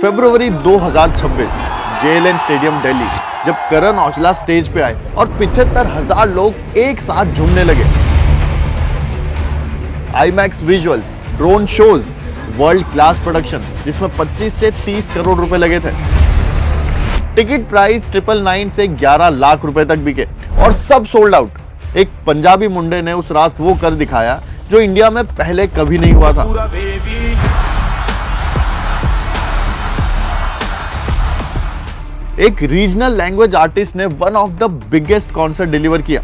फरवरी 2026 JLN stadium Delhi, जब Karan Aujla stage पे आए और 75,000 लोग एक साथ झूमने लगे। IMAX visuals, drone shows, world class production जिसमें 25 से 30 करोड़ रुपए लगे थे। टिकट प्राइस 999 से 11 लाख रुपए तक बिके और सब सोल्ड आउट। एक पंजाबी मुंडे ने उस रात वो कर दिखाया जो इंडिया में पहले कभी नहीं हुआ था। एक रीजनल लैंग्वेज आर्टिस्ट ने one of the biggest concert deliver किया।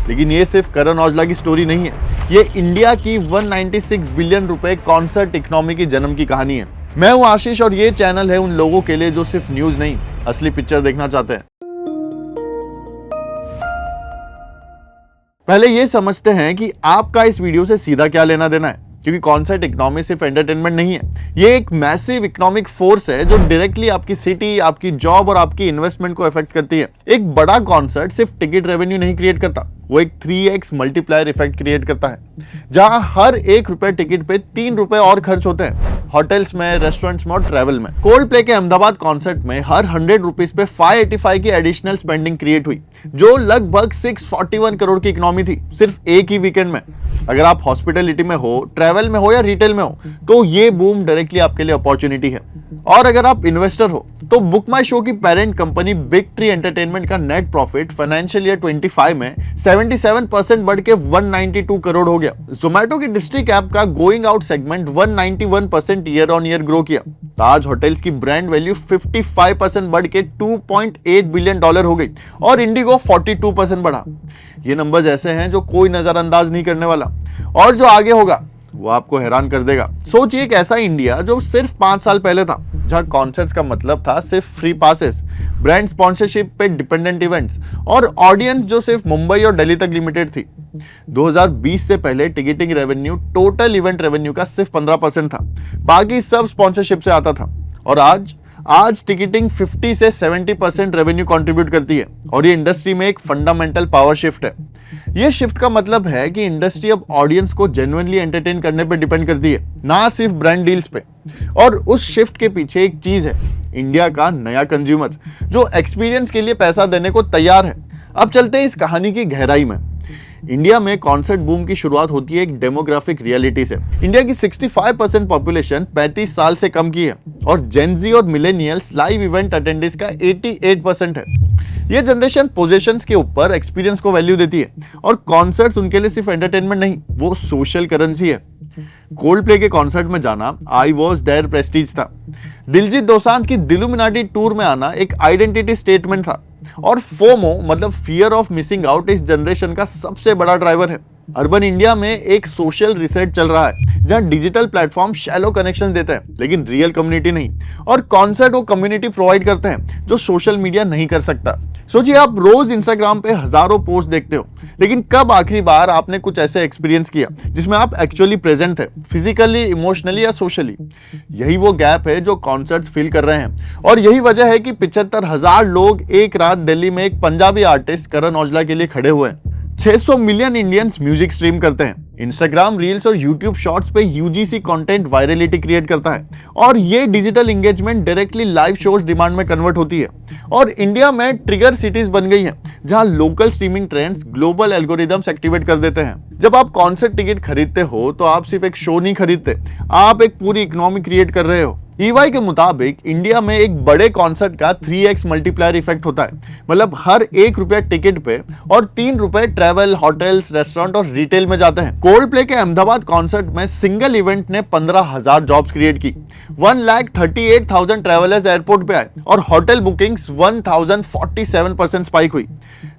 लेकिन ये सिर्फ करण औजला की स्टोरी नहीं है, ये इंडिया की 196 बिलियन रुपए कॉन्सर्ट इकोनॉमी की जन्म की कहानी है। मैं हूं आशीष और ये चैनल है उन लोगों के लिए जो सिर्फ न्यूज नहीं, असली पिक्चर देखना चाहते हैं। पहले ये समझते हैं कि आपका इस वीडियो से सीधा क्या लेना देना है, क्योंकि कॉन्सर्ट इकोनॉमी सिर्फ एंटरटेनमेंट नहीं है, ये एक मैसिव इकोनॉमिक फोर्स है जो डायरेक्टली आपकी सिटी, आपकी जॉब और आपकी इन्वेस्टमेंट को अफेक्ट करती है। एक बड़ा कॉन्सर्ट सिर्फ टिकट रेवेन्यू नहीं क्रिएट करता, वो एक 3x मल्टीप्लायर इफेक्ट क्रिएट करता है, जहां हर 1 रुपए टिकट पे 3 रुपए और खर्च होते हैं, होटल्स में, रेस्टोरेंट्स में और ट्रैवल में। कोल्ड प्ले के अहमदाबाद कॉन्सर्ट में हर 100 रुपीज पे 585 की एडिशनल स्पेंडिंग क्रिएट हुई, जो लगभग 641 करोड़ की इकोनॉमी थी सिर्फ एक ही वीकेंड में। अगर आप हॉस्पिटलिटी में हो, ट्रैवल में हो या रिटेल में हो, तो ये बूम डायरेक्टली आपके लिए अपॉर्चुनिटी है। और अगर आप इन्वेस्टर हो, तो बुक माई शो की parent company big tree entertainment का नेट प्रॉफिट फाइनेंशियल ईयर 25 में 77% बढ़ के 192 करोड़ हो गया। जोमैटो की डिस्ट्रिक्ट ऐप का going out segment 191% year on year grow किया। ताज होटल्स की ब्रांड वैल्यू 55% बढ़ के $2.8 बिलियन हो गई और इंडिगो 42% बढ़ा। ये नंबर्स ऐसे हैं जो कोई नजरअंदाज नहीं करने वाला, और जो आगे होगा वो आपको हैरान कर देगा। सोचिए एक ऐसा इंडिया जो सिर्फ 5 साल पहले था, जहां कॉन्सर्ट्स का मतलब था सिर्फ फ्री पासेस, ब्रांड स्पॉन्सरशिप पे डिपेंडेंट इवेंट्स और ऑडियंस जो सिर्फ मुंबई और दिल्ली तक लिमिटेड थी। 2020 से पहले ticketing revenue total event revenue का सिर्फ 15% था, बाकी सब स्पॉन्सरशिप से आता था। और आज टिकटिंग 50 से 70% रेवेन्यू कंट्रीब्यूट करती है, और ये इंडस्ट्री में एक फंडामेंटल पावर शिफ्ट है। ये शिफ्ट का मतलब है कि इंडस्ट्री अब ऑडियंस को जेन्युइनली एंटरटेन करने पे डिपेंड करती है, ना सिर्फ ब्रांड डील्स पे। और उस शिफ्ट के पीछे एक चीज है, इंडिया का नया कंज्यूमर जो एक्सपीरियंस के लिए पैसा देने को तैयार है। अब चलते हैं इस कहानी की गहराई में। इंडिया में कॉन्सर्ट बूम की शुरुआत होती है एक डेमोग्राफिक रियलिटी से। इंडिया की 65% पॉपुलेशन 35 साल से कम की है, और जेनजी और मिलेनियल्स लाइव इवेंट अटेंडेंस का 88% है। ये जनरेशन पोजीशंस के ऊपर एक्सपीरियंस को वैल्यू देती है, और कॉन्सर्ट्स उनके लिए सिर्फ एंटरटेनमेंट नहीं, वो सोशल करेंसी है। कोल्ड प्ले के कॉन्सर्ट में जाना आई वॉज देयर प्रेस्टीज था। दिलजीत दोसांझ की दिलुमिनाटी टूर में आना एक आइडेंटिटी स्टेटमेंट था। और फोमो मतलब फियर ऑफ मिसिंग आउट इस जनरेशन का सबसे बड़ा ड्राइवर है। अर्बन इंडिया में एक सोशल रिसर्च चल रहा है, जहां डिजिटल प्लेटफॉर्म शैलो कनेक्शन देते हैं लेकिन रियल कम्युनिटी नहीं, और कॉन्सर्ट वो कम्युनिटी प्रोवाइड करते हैं जो सोशल मीडिया नहीं कर सकता। सोचिए आप रोज इंस्टाग्राम पे हजारों पोस्ट देखते हो, लेकिन कब आखिरी बार आपने कुछ ऐसे एक्सपीरियंस किया जिसमें आप एक्चुअली प्रेजेंट है, फिजिकली, इमोशनली या सोशली? यही वो गैप है जो कॉन्सर्ट्स फील कर रहे हैं, और यही वजह है कि 75,000 लोग एक रात दिल्ली में एक पंजाबी आर्टिस्ट करण औजला के लिए खड़े हुए हैं। 600 मिलियन इंडियंस म्यूजिक स्ट्रीम करते हैं। इंस्टाग्राम रील्स और यूट्यूब शॉर्ट्स पे यूजीसी कंटेंट वायरलिटी क्रिएट करता है, और ये digital engagement directly live shows demand में कन्वर्ट होती है। और इंडिया में ट्रिगर सिटीज बन गई हैं, जहां local streaming trends global algorithms activate कर देते हैं। जब आप कॉन्सर्ट टिकट खरीदते हो तो आप सिर्फ एक शो नहीं खरीदते, आप एक पूरी इकोनॉमी क्रिएट कर रहे हो। EY के मुताबिक इंडिया में एक बड़े कॉन्सर्ट का 3x मल्टीप्लायर इफेक्ट होता है, मतलब हर 1 रुपया टिकट पे और 3 रुपए ट्रैवल, होटल्स, रेस्टोरेंट और रिटेल में जाते हैं। कोल्ड प्ले के अहमदाबाद कॉन्सर्ट में सिंगल इवेंट ने 15,000 जॉब्स क्रिएट की, 1,38,000 ट्रैवलर्स एयरपोर्ट पे आए, और होटल बुकिंग्स 1,047% स्पाइक हुई।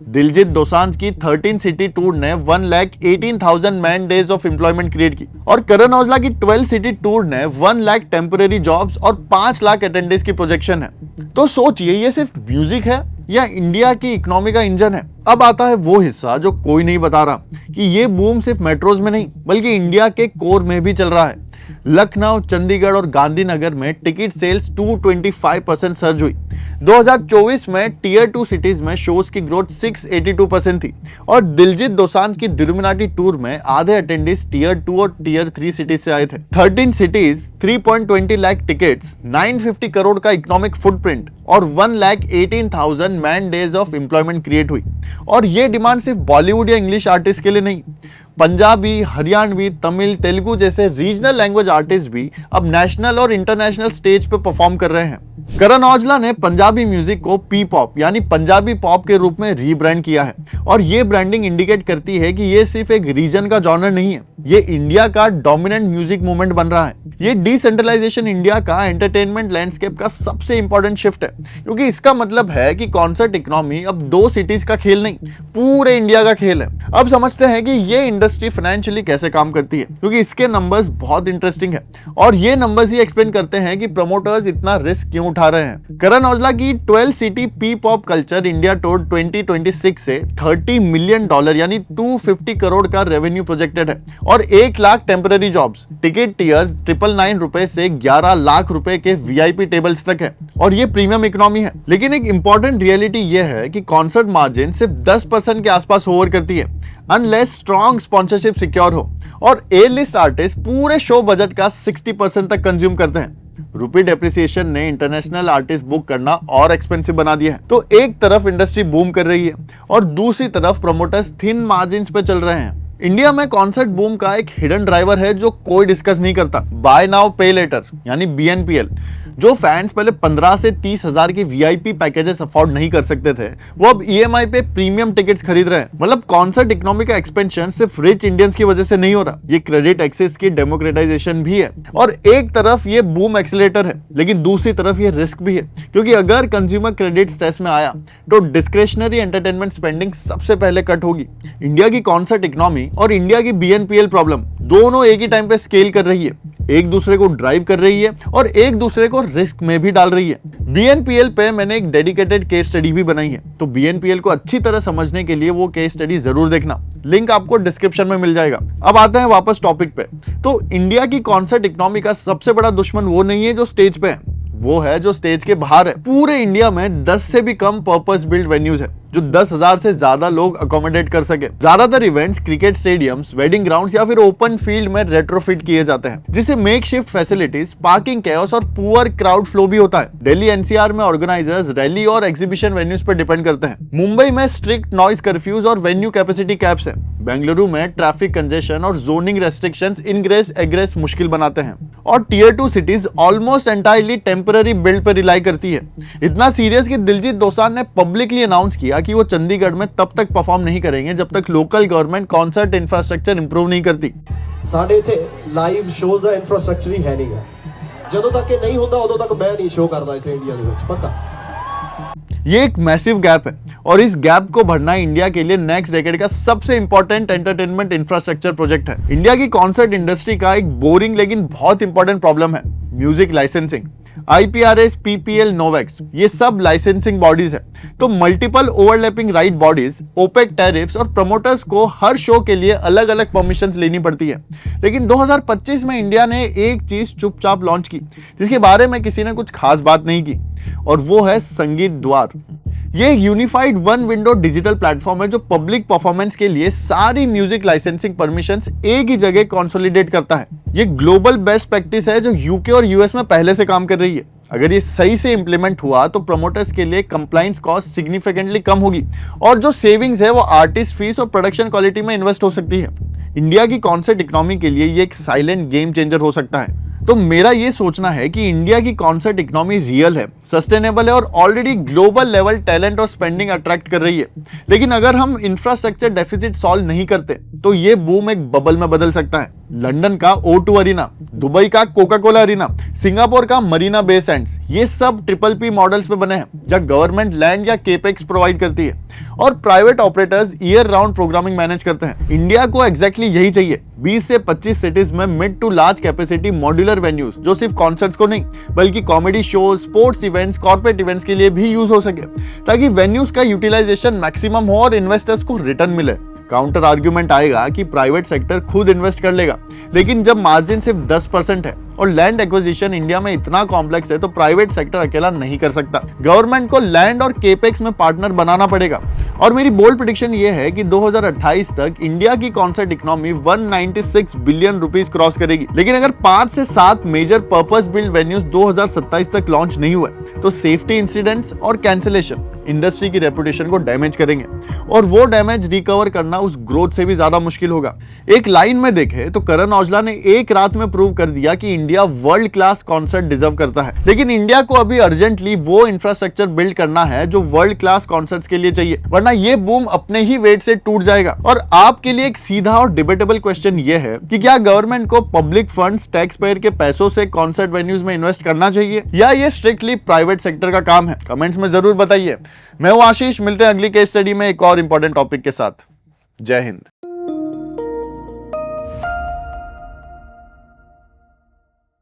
दिलजीत दोसांझ की 13 सिटी टूर ने 1,18,000 man days of employment create की, और करण औजला की 12 सिटी टूर ने 1 लाख टेम्पररी जॉब्स और 5 लाख अटेंडेंस की प्रोजेक्शन है। तो सोचिए ये सिर्फ म्यूजिक है या इंडिया की इकोनॉमी का इंजन है? अब आता है वो हिस्सा जो कोई नहीं बता रहा कि ये बूम सिर्फ मेट्रोज में नहीं बल्कि इंडिया के कोर में भी चल रहा है। लखनऊ, चंडीगढ़ और गांधीनगर में टिकट सेल्स 225% सर्ज हुई। 2024 में टीयर 2 सिटीज में शोज की ग्रोथ 682% थी और दिलजीत दोसांझ की दिलुमिनाटी टूर में आधे अटेंडीज टीयर 2 और टीयर 3 सिटीज से आए थे। 13 सिटीज, 3.20 लाख टिकट्स, 950 करोड़ का इकोनॉमिक फुटप्रिंट और 1,18,000 man days of employment create हुई। और ये डिमांड सिर्फ बॉलीवुड या इंग्लिश आर्टिस्ट के लिए नहीं, पंजाबी, हरियाणवी, तमिल, तेलुगु जैसे रीजनल लैंग्वेज आर्टिस्ट भी अब नेशनल और इंटरनेशनल स्टेज पे परफॉर्म कर रहे हैं। करण औजला ने पंजाबी म्यूजिक को पी पॉप यानी पंजाबी पॉप के रूप में रीब्रांड किया है और ये ब्रांडिंग इंडिकेट करती है कि ये सिर्फ एक रीजन का जॉनर नहीं है, ये इंडिया का डोमिनेंट म्यूजिक मूवमेंट बन रहा है। ये डिसेंट्रलाइजेशन इंडिया का एंटरटेनमेंट लैंडस्केप का सबसे इंपॉर्टेंट शिफ्ट है, क्योंकि इसका मतलब है कि कॉन्सर्ट इकोनॉमी अब 2 सिटीज का खेल नहीं, पूरे इंडिया का खेल है। अब समझते हैं कि ये इंडस्ट्री फाइनेंशियली कैसे काम करती है, क्योंकि इसके नंबर्स बहुत इंटरेस्टिंग है और ये नंबर्स ही एक्सप्लेन करते हैं कि प्रमोटर्स इतना रिस्क क्यों उठा रहे हैं। करण औजला की 12 city P pop culture India tour 2026 से $30 मिलियन यानी 250 करोड़ का रेवेन्यू प्रोजेक्टेड है और 1 lakh temporary jobs. Ticket tiers 999 रुपए से 11 लाख रुपए के वीआईपी टेबल्स तक है और ये प्रीमियम इकोनॉमी है। लेकिन एक इंपॉर्टेंट रियलिटी ये है कि कॉन्सर्ट मार्जिन सिर्फ 10% के आसपास होवर करती है अनलेस स्ट्रॉन्ग स्पॉन्सरशिप सिक्योर हो और ए लिस्ट आर्टिस्ट पूरे शो बजट का 60% तक कंज्यूम करते हैं। रुपी डेप्रिसिएशन ने इंटरनेशनल आर्टिस्ट बुक करना और एक्सपेंसिव बना दिया है। तो एक तरफ इंडस्ट्री बूम कर रही है और दूसरी तरफ प्रमोटर्स थिन मार्जिन्स पे चल रहे हैं। इंडिया में कॉन्सर्ट बूम का एक हिडन ड्राइवर है जो कोई डिस्कस नहीं करता, बाय नाउ पे लेटर यानी BNPL। जो फैंस पहले 15 से 30 हजार के वीआईपी पैकेजेस अफोर्ड नहीं कर सकते थे, वो अब EMI पे प्रीमियम टिकट्स खरीद रहे हैं। मतलब कॉन्सर्ट इकोनॉमी का एक्सपेंशन सिर्फ रिच इंडियंस की वजह से नहीं हो रहा, ये क्रेडिट एक्सेस की डेमोक्रेटाइजेशन भी है। और एक तरफ ये बूम एक्सीलेटर है, लेकिन दूसरी तरफ ये रिस्क भी है, क्योंकि अगर कंज्यूमर क्रेडिट स्ट्रेस में आया तो डिस्क्रेशनरी एंटरटेनमेंट स्पेंडिंग सबसे पहले कट होगी। इंडिया की कॉन्सर्ट इकोनॉमी और इंडिया की BNPL प्रॉब्लम दोनों एक ही टाइम पे स्केल कर रही है, एक दूसरे को ड्राइव कर रही है और एक दूसरे को रिस्क में भी डाल रही है। BNPL पे मैंने एक डेडिकेटेड केस स्टडी भी बनाई है, तो BNPL को अच्छी तरह समझने के लिए वो केस स्टडी जरूर देखना, लिंक आपको डिस्क्रिप्शन में मिल जाएगा। अब आते हैं वापस टॉपिक पे। तो इंडिया की कॉन्सर्ट इकोनॉमी का सबसे बड़ा दुश्मन वो नहीं है जो स्टेज पे है, वो है जो स्टेज के बाहर है। पूरे इंडिया में 10 से भी कम पर्पस बिल्ड वेन्यूज है जो 10,000 से ज्यादा लोग अकोमोडेट कर सके। ज्यादातर events cricket stadiums, wedding grounds या फिर ओपन फील्ड में रेट्रोफिट किए जाते हैं, जिससे मेकशिफ्ट फैसिलिटीज, पार्किंग केओस और पुअर क्राउड फ्लो भी होता है। दिल्ली NCR में ऑर्गेनाइजर्स रैली और एग्जीबिशन वेन्यूज पर डिपेंड करते हैं। मुंबई में स्ट्रिक्ट नॉइज कर्फ्यूज और वेन्यू कैपेसिटी कैप्स है। बेंगलुरु में ट्रैफिक कंजेशन और जोनिंग रेस्ट्रिक्शंस इनग्रेस एग्रेस मुश्किल बनाते हैं। और tier 2 cities almost entirely temporary build पर रिलाई करती है। इतना सीरियस कि दिलजीत दोसांझ ने पब्लिकली अनाउंस किया कि वो चंडीगढ़ में तब तक परफॉर्म नहीं करेंगे जब तक local government concert infrastructure improve नहीं करती। साडे इत्थे लाइव शोज़ दा इंफ्रास्ट्रक्चर ही है नहीं है। ਜਦੋਂ तक ये नहीं होता उदों तक मैं नहीं शो करदा इत्थे इंडिया दे विच, पक्का। ये एक मैसिव गैप है और इस गैप को भरना इंडिया के लिए नेक्स्ट डेकेड का सबसे इंपॉर्टेंट एंटरटेनमेंट इंफ्रास्ट्रक्चर प्रोजेक्ट है। इंडिया की कॉन्सर्ट इंडस्ट्री का एक बोरिंग लेकिन बहुत इंपॉर्टेंट प्रॉब्लम है music licensing. IPRS, PPL, Novex ये सब लाइसेंसिंग बॉडीज है, तो multiple overlapping right bodies, opaque tariffs और प्रमोटर्स को हर शो के लिए अलग अलग परमिशंस लेनी पड़ती है। लेकिन 2025 में इंडिया ने एक चीज चुपचाप लॉन्च की जिसके बारे में किसी ने कुछ खास बात नहीं की, और वो है संगीत द्वार। ये एक unified one window digital platform है जो पब्लिक परफॉर्मेंस के लिए सारी म्यूजिक लाइसेंसिंग परमिशंस एक ही जगह कंसोलिडेट करता है। ये ग्लोबल बेस्ट प्रैक्टिस है जो यूके और यूएस में पहले से काम कर रही है। अगर ये सही से इंप्लीमेंट हुआ तो प्रमोटर्स के लिए कंप्लायंस कॉस्ट सिग्निफिकेंटली कम होगी और जो सेविंग्स है वो आर्टिस्ट फीस और प्रोडक्शन क्वालिटी में इन्वेस्ट हो सकती है। इंडिया की कॉन्सर्ट इकोनॉमी के लिए ये एक साइलेंट गेम चेंजर हो सकता है। तो मेरा ये सोचना है कि इंडिया की कॉन्सर्ट इकोनॉमी रियल है, सस्टेनेबल है और ऑलरेडी ग्लोबल लेवल टैलेंट और स्पेंडिंग अट्रैक्ट कर रही है। लेकिन अगर हम इंफ्रास्ट्रक्चर डेफिसिट सॉल्व नहीं करते तो ये बूम एक बबल में बदल सकता है। लंदन का O2 अरीना, दुबई का कोका कोला अरीना, सिंगापुर का मरीना बे सैंड्स, ये सब ट्रिपल पी मॉडल्स पे बने हैं जहां गवर्नमेंट लैंड या केपेक्स प्रोवाइड करती है और private operators year round programming manage करते हैं। इंडिया को एग्जैक्टली यही चाहिए, 20 से 25 सिटीज में mid to large capacity modular venues जो सिर्फ कॉन्सर्ट्स को नहीं बल्कि comedy shows, sports events, corporate events के लिए भी यूज हो सके, ताकि वेन्यूज का यूटिलाइजेशन मैक्सिमम हो और इन्वेस्टर्स को रिटर्न मिले। काउंटर आर्ग्यूमेंट आएगा कि प्राइवेट सेक्टर खुद इन्वेस्ट कर लेगा, लेकिन जब मार्जिन सिर्फ 10% है और लैंड एक्विजिशन इंडिया में इतना कॉम्प्लेक्स है तो प्राइवेट सेक्टर अकेला नहीं कर सकता। गवर्नमेंट को लैंड और केपेक्स में पार्टनर बनाना पड़ेगा। और मेरी बोल्ड प्रेडिक्शन ये है कि 2028 तक इंडिया की concert economy 196 billion rupees cross करेगी। लेकिन अगर 5 से 7 मेजर पर्पस बिल्ड वेन्यूज 2027 तक लॉन्च नहीं हुए तो सेफ्टी इंसिडेंट्स और कैंसिलेशन इंडस्ट्री की रेपुटेशन को डैमेज करेंगे और वो डैमेज रिकवर करना उस ग्रोथ से भी ज्यादा मुश्किल होगा। एक लाइन में देखें तो करण औजला ने एक रात में प्रूव कर दिया कि India world class concert deserve करता है, लेकिन इंडिया को अभी अर्जेंटली वो इंफ्रास्ट्रक्चर बिल्ड करना है जो वर्ल्ड क्लास कॉन्सर्ट्स के लिए चाहिए, वरना ये बूम अपने ही वेट से टूट जाएगा। और आपके लिए एक सीधा और डिबेटेबल क्वेश्चन ये है कि क्या गवर्नमेंट को पब्लिक फंड्स टैक्स पेयर के पैसों से कॉन्सर्ट वेन्यूज में इन्वेस्ट करना चाहिए या ये स्ट्रिक्टली प्राइवेट सेक्टर का काम है? कमेंट्स में जरूर बताइए। मैं हूं आशीष, मिलते हैं अगली केस स्टडी में एक और इंपॉर्टेंट टॉपिक के साथ। जय हिंद।